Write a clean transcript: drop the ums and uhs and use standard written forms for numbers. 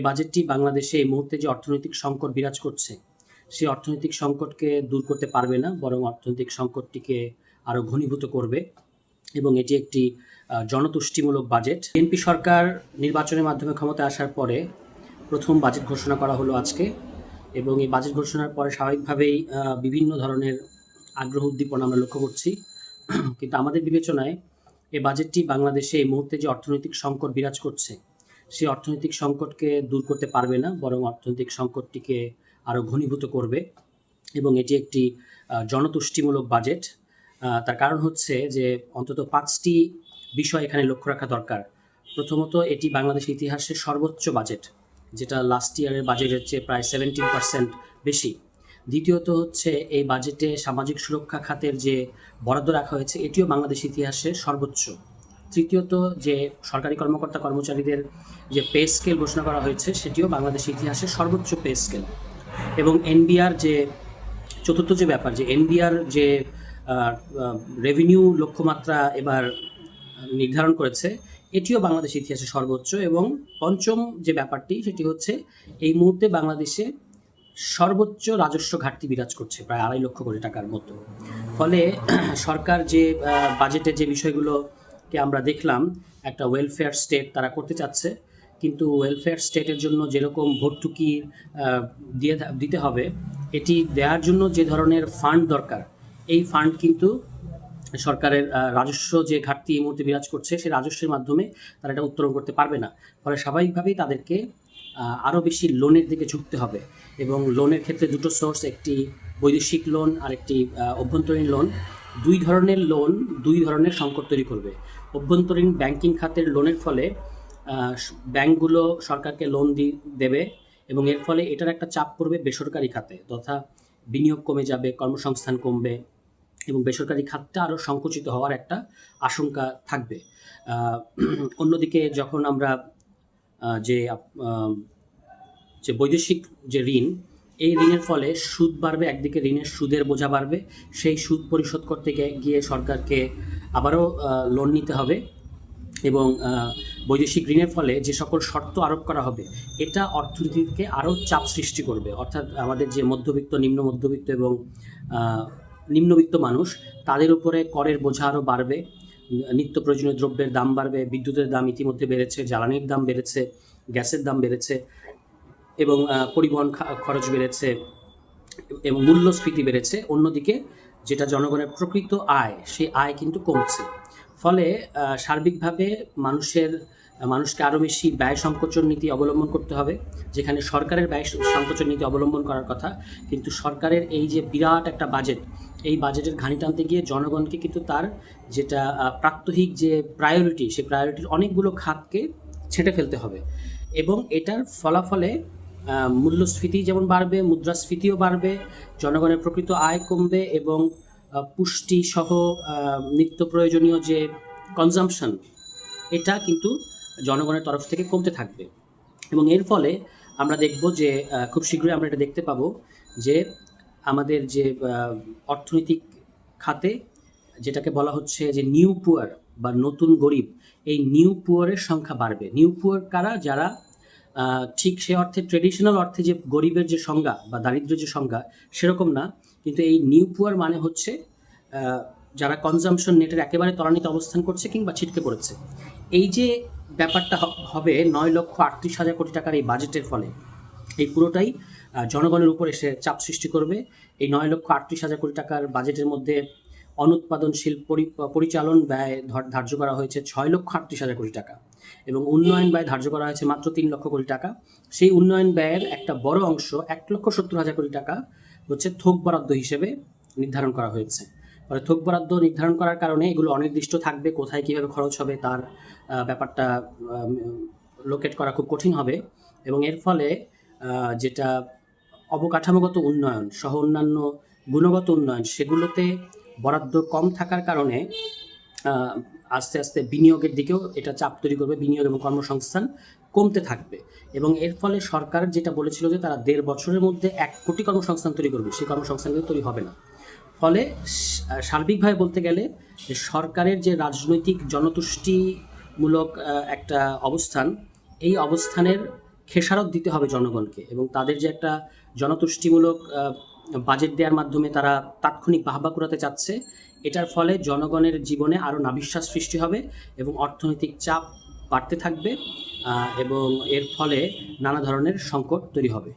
বাজেটটি বাংলাদেশে এই মুহূর্তে যে অর্থনৈতিক সংকট বিরাজ করছে, সেই অর্থনৈতিক সংকটকে দূর করতে পারবে না, বরং অর্থনৈতিক সংকটটিকে আরও ঘনীভূত করবে। এবং এটি একটি জনতুষ্টিমূলক বাজেট। বিএনপি সরকার নির্বাচনের মাধ্যমে ক্ষমতায় আসার পরে প্রথম বাজেট ঘোষণা করা হলো আজকে, এবং এই বাজেট ঘোষণার পরে স্বাভাবিকভাবেই বিভিন্ন ধরনের আগ্রহ উদ্দীপনা আমরা লক্ষ্য করছি। কিন্তু আমাদের বিবেচনায় এই বাজেটটি বাংলাদেশে এই মুহূর্তে যে অর্থনৈতিক সংকট বিরাজ করছে, সেই অর্থনৈতিক সংকটকে দূর করতে পারবে না, বরং অর্থনৈতিক সংকটটিকে আরও ঘনীভূত করবে। এবং এটি একটি জনতুষ্টিমূলক বাজেট। তার কারণ হচ্ছে যে অন্তত 5টি বিষয় এখানে লক্ষ্য রাখা দরকার। প্রথমত, এটি বাংলাদেশের ইতিহাসের সর্বোচ্চ বাজেট, যেটা লাস্ট ইয়ারের বাজেটের চেয়ে প্রায় 17% বেশি। দ্বিতীয়ত হচ্ছে, এই বাজেটে সামাজিক সুরক্ষা খাতের যে বরাদ্দ রাখা হয়েছে, এটিও বাংলাদেশের ইতিহাসে সর্বোচ্চ। তৃতীয়ত, যে সরকারি কর্মকর্তা কর্মচারীদের যে পে স্কেল ঘোষণা করা হয়েছে, সেটিও বাংলাদেশের ইতিহাসে সর্বোচ্চ পে স্কেল। এবং এনবিআর যে চতুর্থ যে ব্যাপার, যে এনবিআর যে রেভিনিউ লক্ষ্যমাত্রা এবার নির্ধারণ করেছে, এটিও বাংলাদেশের ইতিহাসে সর্বোচ্চ। এবং পঞ্চম যে ব্যাপারটি, সেটি হচ্ছে এই মুহূর্তে বাংলাদেশে সর্বোচ্চ রাজস্ব ঘাটতি বিরাজ করছে, প্রায় 2.5 লক্ষ কোটি টাকার মতো। ফলে সরকার যে বাজেটে যে বিষয়গুলোকে আমরা দেখলাম, একটা ওয়েলফেয়ার স্টেট তারা করতে চাচ্ছে, কিন্তু ওয়েলফেয়ার স্টেটের জন্য যেরকম ভর্তুকি দিতে হবে, এটি দেওয়ার জন্য যে ধরনের ফান্ড দরকার, এই ফান্ড কিন্তু সরকারের রাজস্ব যে ঘাটতি এই মুহূর্তে বিরাজ করছে, সেই রাজস্বের মাধ্যমে তারা এটা উত্তোলন করতে পারবে না। ফলে স্বাভাবিকভাবেই তাদেরকে আরও বেশি লোনের দিকে ঝুঁকতে হবে। এবং লোনের ক্ষেত্রে দুটো সোর্স, একটি বৈদেশিক লোন আর একটি অভ্যন্তরীণ লোন। দুই ধরনের লোন দুই ধরনের সংকট তৈরি করবে। অভ্যন্তরীণ ব্যাংকিং খাতের লোনের ফলে ব্যাংকগুলো সরকারকে লোন দেবে, এবং এর ফলে এটার একটা চাপ পড়বে বেসরকারি খাতে, তথা বিনিয়োগ কমে যাবে, কর্মসংস্থান কমবে, এবং বেসরকারি খাতটা আরও সংকুচিত হওয়ার একটা আশঙ্কা থাকবে। অন্যদিকে যখন আমরা যে বৈদেশিক যে ঋণ, এই ঋণের ফলে সুদ বাড়বে, একদিকে ঋণের সুদের বোঝা বাড়বে, সেই সুদ পরিশোধ করতে গিয়ে সরকারকে আবারও লোন নিতে হবে। এবং বৈদেশিক ঋণের ফলে যে সকল শর্ত আরোপ করা হবে, এটা অর্থনীতিকে আরও চাপ সৃষ্টি করবে। অর্থাৎ আমাদের যে মধ্যবিত্ত, নিম্ন মধ্যবিত্ত এবং নিম্নবিত্ত মানুষ, তাদের উপরে করের বোঝা আরও বাড়বে, নিত্য প্রয়োজনীয় দ্রব্যের দাম বাড়বে, বিদ্যুতের দাম ইতিমধ্যে বেড়েছে, জ্বালানির দাম বেড়েছে, গ্যাসের দাম বেড়েছে, এবং পরিবহন খরচ বেড়েছে, এবং মূল্যস্ফীতি বেড়েছে। অন্যদিকে যেটা জনগণের প্রকৃত আয়, সেই আয় কিন্তু কমছে। ফলে সার্বিকভাবে মানুষকে আরও বেশি ব্যয় সংকোচন নীতি অবলম্বন করতে হবে, যেখানে সরকারের ব্যয় সংকোচন নীতি অবলম্বন করার কথা, কিন্তু সরকারের এই যে বিরাট একটা বাজেট, এই বাজেটের ঘানি টানতে গিয়ে জনগণকে কিন্তু তার যেটা প্রাত্যহিক যে প্রায়োরিটি, সেই প্রায়োরিটির অনেকগুলো খাতকে ছেঁটে ফেলতে হবে। এবং এটার ফলাফলে মূল্যস্ফীতি যেমন বাড়বে, মুদ্রাস্ফীতিও বাড়বে, জনগণের প্রকৃত আয় কমবে, এবং পুষ্টি সহ নিত্য প্রয়োজনীয় যে কনজাম্পশন, এটা কিন্তু জনগণের তরফ থেকে কমতে থাকবে। এবং এর ফলে আমরা দেখব যে খুব শীঘ্রই আমরা এটা দেখতে পাবো যে আমাদের যে অর্থনৈতিক খাতে, যেটাকে বলা হচ্ছে যে নিউ পুয়ার বা নতুন গরিব, এই নিউ পুয়ারের সংখ্যা বাড়বে। নিউ পুয়ার কারা? যারা ঠিক সে অর্থে ট্রেডিশনাল অর্থে যে গরিবের যে সংজ্ঞা বা দারিদ্র্যের যে সংজ্ঞা, সেরকম না, কিন্তু এই নিউ পুয়ার মানে হচ্ছে যারা কনজাম্পশন নেটের একেবারে তলানিতে অবস্থান করছে কিংবা ছিটকে পড়েছে। এই যে ব্যাপারটা হবে 9,38,000 কোটি টাকার এই বাজেটের ফলে, এই পুরোটাই জনগণের উপর এসে চাপ সৃষ্টি করবে। এই 9,38,000 কোটি টাকার বাজেটের মধ্যে অনুৎপাদনশীল পরিচালন ব্যয় ধার্য করা হয়েছে 6,38,000 কোটি টাকা, এবং উন্নয়ন ব্যয় ধার্য করা হয়েছে মাত্র 3 লক্ষ কোটি টাকা। সেই উন্নয়ন ব্যয়ের একটা বড় অংশ, 1,70,000 কোটি টাকা হচ্ছে থোক বরাদ্দ হিসেবে নির্ধারণ করা হয়েছে। ফলে থোক বরাদ্দ নির্ধারণ করার কারণে এগুলো অনির্দিষ্ট থাকবে, কোথায় কীভাবে খরচ হবে তার ব্যাপারটা লোকেট করা খুব কঠিন হবে। এবং এর ফলে যেটা অবকাঠামোগত উন্নয়ন সহ অন্যান্য গুণগত উন্নয়ন, সেগুলোতে বরাদ্দ কম থাকার কারণে আস্তে আস্তে বিনিয়োগের দিকেও এটা চাপ তৈরি করবে, বিনিয়োগ এবং কর্মসংস্থান কমতে থাকবে। এবং এর ফলে সরকার যেটা বলেছিল যে তারা 1.5 বছরের মধ্যে 1 কোটি কর্মসংস্থান তৈরি করবে, সেই কর্মসংস্থান কিন্তু তৈরি হবে না। ফলে সার্বিকভাবে বলতে গেলে সরকারের যে রাজনৈতিক জনতুষ্টিমূলক একটা অবস্থান, এই অবস্থানের খেসারত দিতে হবে জনগণকে, এবং তাদের যে একটা জনতুষ্টিমূলক বাজেট দেওয়ার মাধ্যমে তারা তাৎক্ষণিক বাহবা কুড়াতে চাচ্ছে, এটার ফলে জনগণের জীবনে আরও নাভিশ্বাস সৃষ্টি হবে এবং অর্থনৈতিক চাপ বাড়তে থাকবে, এবং এর ফলে নানা ধরনের সংকট তৈরি হবে।